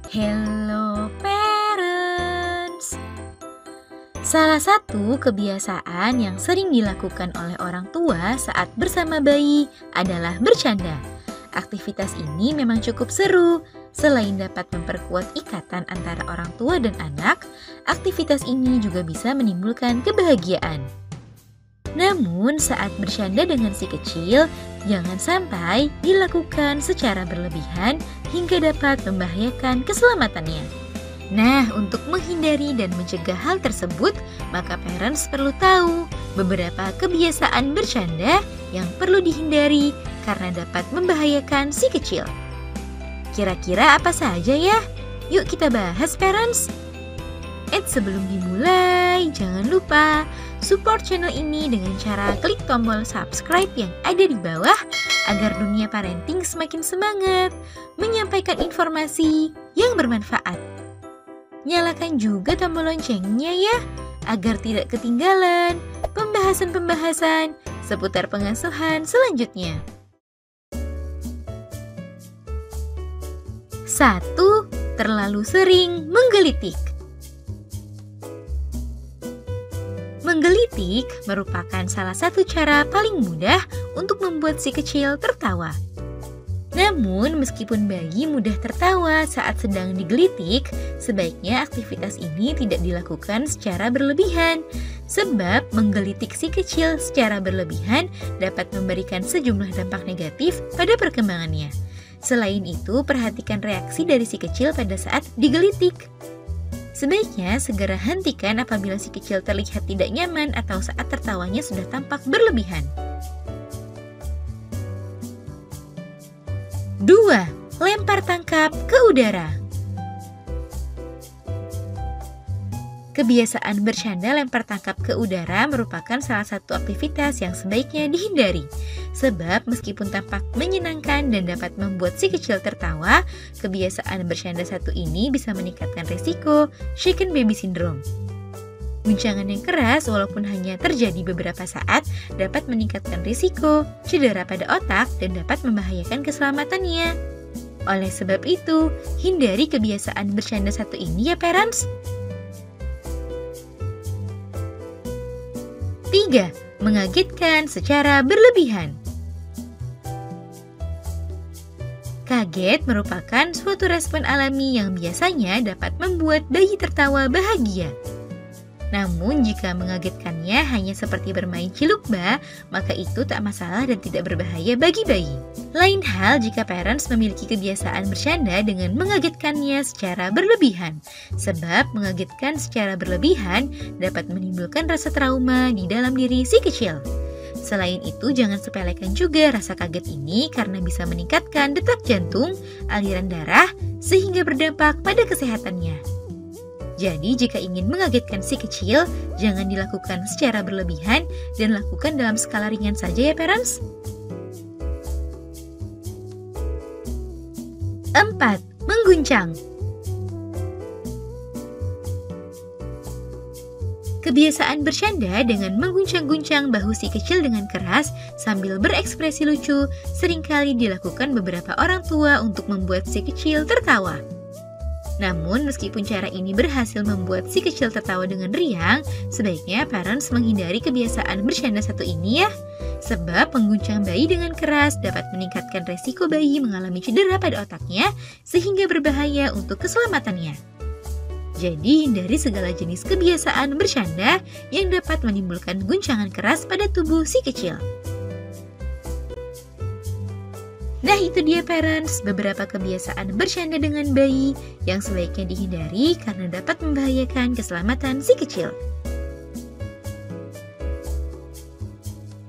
Hello parents. Salah satu kebiasaan yang sering dilakukan oleh orang tua saat bersama bayi adalah bercanda. Aktivitas ini memang cukup seru. Selain dapat memperkuat ikatan antara orang tua dan anak, aktivitas ini juga bisa menimbulkan kebahagiaan. Namun, saat bercanda dengan si kecil, jangan sampai dilakukan secara berlebihan hingga dapat membahayakan keselamatannya. Nah, untuk menghindari dan mencegah hal tersebut, maka parents perlu tahu beberapa kebiasaan bercanda yang perlu dihindari karena dapat membahayakan si kecil. Kira-kira apa saja ya? Yuk kita bahas, parents! Sebelum dimulai, jangan lupa support channel ini dengan cara klik tombol subscribe yang ada di bawah agar dunia parenting semakin semangat menyampaikan informasi yang bermanfaat. Nyalakan juga tombol loncengnya ya, agar tidak ketinggalan pembahasan-pembahasan seputar pengasuhan selanjutnya. 1. Terlalu sering menggelitik. Menggelitik merupakan salah satu cara paling mudah untuk membuat si kecil tertawa. Namun, meskipun bayi mudah tertawa saat sedang digelitik, sebaiknya aktivitas ini tidak dilakukan secara berlebihan, sebab menggelitik si kecil secara berlebihan dapat memberikan sejumlah dampak negatif pada perkembangannya. Selain itu, perhatikan reaksi dari si kecil pada saat digelitik. Sebaiknya segera hentikan apabila si kecil terlihat tidak nyaman atau saat tertawanya sudah tampak berlebihan. 2. Lempar tangkap ke udara. Kebiasaan bercanda lempar tangkap ke udara merupakan salah satu aktivitas yang sebaiknya dihindari. Sebab meskipun tampak menyenangkan dan dapat membuat si kecil tertawa, kebiasaan bercanda satu ini bisa meningkatkan risiko shaken baby syndrome. Guncangan yang keras walaupun hanya terjadi beberapa saat dapat meningkatkan risiko cedera pada otak dan dapat membahayakan keselamatannya. Oleh sebab itu, hindari kebiasaan bercanda satu ini ya parents. 3. Mengagetkan secara berlebihan. Kaget merupakan suatu respon alami yang biasanya dapat membuat bayi tertawa bahagia. Namun jika mengagetkannya hanya seperti bermain cilukba, maka itu tak masalah dan tidak berbahaya bagi bayi. Lain hal jika parents memiliki kebiasaan bercanda dengan mengagetkannya secara berlebihan, sebab mengagetkan secara berlebihan dapat menimbulkan rasa trauma di dalam diri si kecil. Selain itu, jangan sepelekan juga rasa kaget ini karena bisa meningkatkan detak jantung, aliran darah, sehingga berdampak pada kesehatannya. Jadi, jika ingin mengagetkan si kecil, jangan dilakukan secara berlebihan dan lakukan dalam skala ringan saja ya parents. 4. Mengguncang. Kebiasaan bercanda dengan mengguncang-guncang bahu si kecil dengan keras sambil berekspresi lucu seringkali dilakukan beberapa orang tua untuk membuat si kecil tertawa. Namun, meskipun cara ini berhasil membuat si kecil tertawa dengan riang, sebaiknya parents menghindari kebiasaan bercanda satu ini ya. Sebab mengguncang bayi dengan keras dapat meningkatkan resiko bayi mengalami cedera pada otaknya sehingga berbahaya untuk keselamatannya. Jadi, hindari segala jenis kebiasaan bercanda yang dapat menimbulkan guncangan keras pada tubuh si kecil. Nah, itu dia parents, beberapa kebiasaan bercanda dengan bayi yang sebaiknya dihindari karena dapat membahayakan keselamatan si kecil.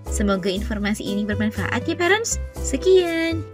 Semoga informasi ini bermanfaat ya parents. Sekian.